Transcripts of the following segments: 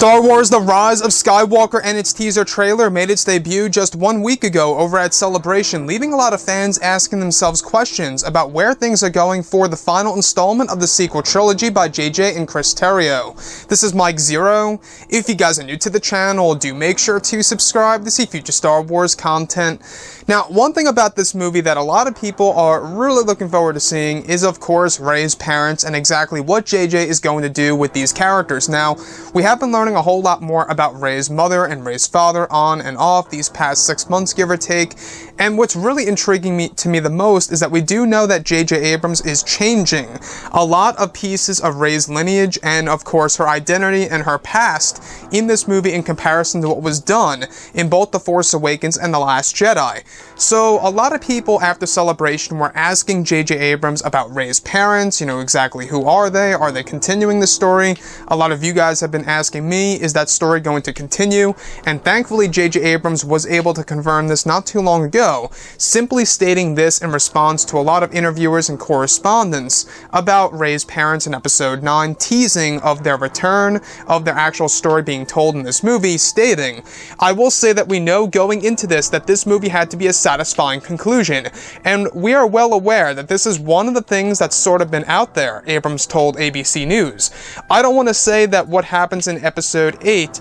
Star Wars The Rise of Skywalker and its teaser trailer made its debut just 1 week ago over at Celebration, leaving a lot of fans asking themselves questions about where things are going for the final installment of the sequel trilogy by JJ and Chris Terrio. This is Mike Zero. If you guys are new to the channel, do make sure to subscribe to see future Star Wars content. Now, one thing about this movie that a lot of people are really looking forward to seeing is, of course, Reys Parents and exactly what JJ is going to do with these characters. Now, we have been learning a whole lot more about Rey's mother and Rey's father on and off these past 6 months, give or take, and what's really intriguing to me the most is that we do know that J.J. Abrams is changing a lot of pieces of Rey's lineage and, of course, her identity and her past in this movie in comparison to what was done in both The Force Awakens and The Last Jedi. So, a lot of people after Celebration were asking J.J. Abrams about Rey's parents, exactly who are they continuing the story? A lot of you guys have been asking me, is that story going to continue? And thankfully, J.J. Abrams was able to confirm this not too long ago, simply stating this in response to a lot of interviewers and correspondence about Rey's parents in Episode 9, teasing of their return, of their actual story being told in this movie, stating, I will say that we know going into this that this movie had to be a satisfying conclusion, and we are well aware that this is one of the things that's sort of been out there, Abrams told ABC News. I don't want to say that what happens in Episode 8,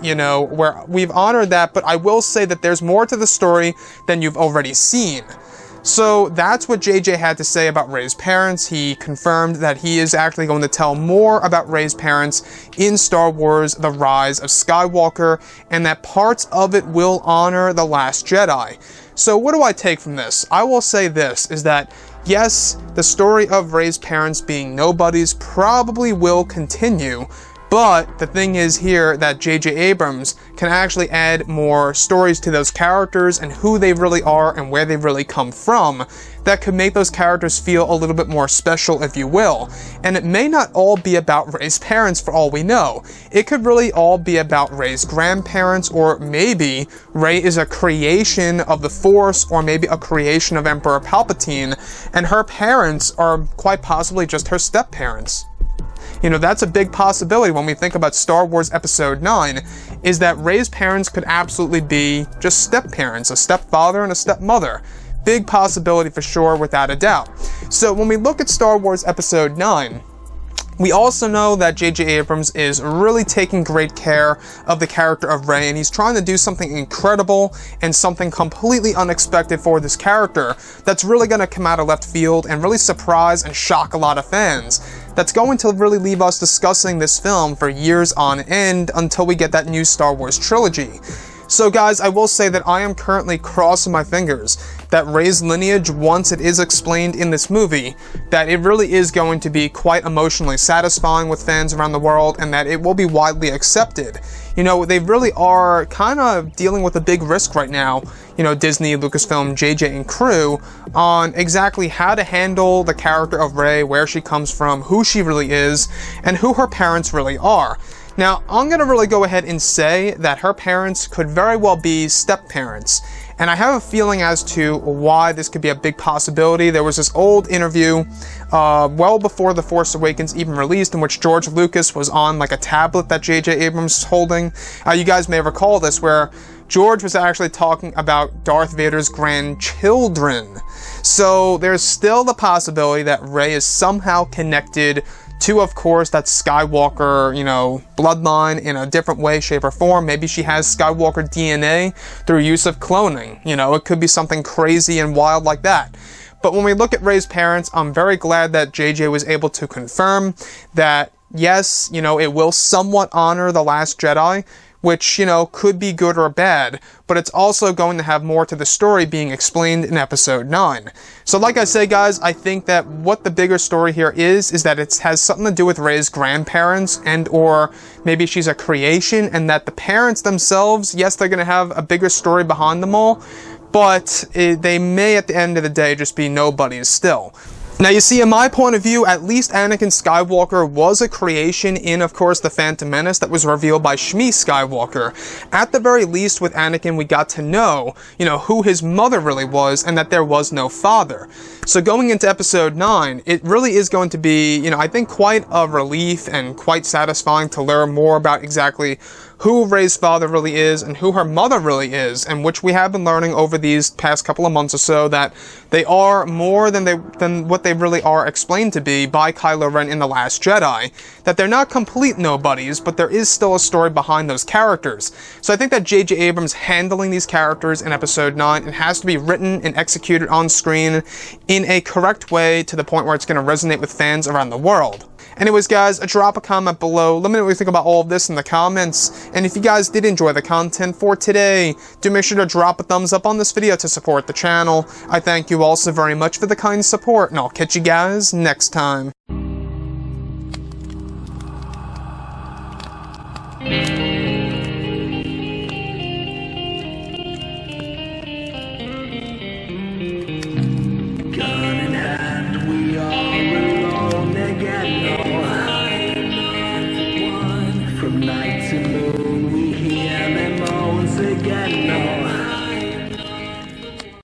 where we've honored that, but I will say that there's more to the story than you've already seen. So that's what JJ had to say about Rey's parents. He confirmed that he is actually going to tell more about Rey's parents in Star Wars The Rise of Skywalker, and that parts of it will honor The Last Jedi. So what do I take from this? I will say this, is that yes, the story of Rey's parents being nobodies probably will continue, but the thing is here that J.J. Abrams can actually add more stories to those characters and who they really are and where they really come from that could make those characters feel a little bit more special, if you will. And it may not all be about Rey's parents for all we know. It could really all be about Rey's grandparents, or maybe Rey is a creation of the Force, or maybe a creation of Emperor Palpatine, and her parents are quite possibly just her step-parents. That's a big possibility when we think about Star Wars Episode 9, is that Rey's parents could absolutely be just step-parents, a stepfather and a stepmother. Big possibility for sure, without a doubt. So when we look at Star Wars Episode 9, we also know that J.J. Abrams is really taking great care of the character of Rey, and he's trying to do something incredible and something completely unexpected for this character that's really going to come out of left field and really surprise and shock a lot of fans. That's going to really leave us discussing this film for years on end until we get that new Star Wars trilogy. So guys, I will say that I am currently crossing my fingers that Rey's lineage, once it is explained in this movie, that it really is going to be quite emotionally satisfying with fans around the world, and that it will be widely accepted. They really are kind of dealing with a big risk right now, Disney, Lucasfilm, JJ, and crew, on exactly how to handle the character of Rey, where she comes from, who she really is, and who her parents really are. Now, I'm going to really go ahead and say that her parents could very well be step-parents, and I have a feeling as to why this could be a big possibility. There was this old interview, well before The Force Awakens even released, in which George Lucas was on like a tablet that J.J. Abrams was holding. You guys may recall this, where George was actually talking about Darth Vader's grandchildren. So there's still the possibility that Rey is somehow connected to, of course, that Skywalker, bloodline in a different way, shape, or form. Maybe she has Skywalker DNA through use of cloning. It could be something crazy and wild like that. But when we look at Rey's parents, I'm very glad that JJ was able to confirm that, yes, it will somewhat honor The Last Jedi, which, could be good or bad, but it's also going to have more to the story being explained in Episode 9. So like I say, guys, I think that what the bigger story here is that it has something to do with Rey's grandparents, and or maybe she's a creation, and that the parents themselves, yes, they're going to have a bigger story behind them all, but they may at the end of the day just be nobodies still. Now, you see, in my point of view, at least Anakin Skywalker was a creation in, of course, The Phantom Menace that was revealed by Shmi Skywalker. At the very least, with Anakin, we got to know, who his mother really was, and that there was no father. So going into Episode 9, it really is going to be, I think quite a relief and quite satisfying to learn more about exactly who Rey's father really is and who her mother really is, and which we have been learning over these past couple of months or so, that they are more than what they really are explained to be by Kylo Ren in The Last Jedi. That they're not complete nobodies, but there is still a story behind those characters. So I think that J.J. Abrams handling these characters in Episode 9, it has to be written and executed on screen in a correct way to the point where it's going to resonate with fans around the world. Anyways, guys, drop a comment below. Let me know what you think about all of this in the comments. And if you guys did enjoy the content for today, do make sure to drop a thumbs up on this video to support the channel. I thank you all so very much for the kind support, and I'll catch you guys next time.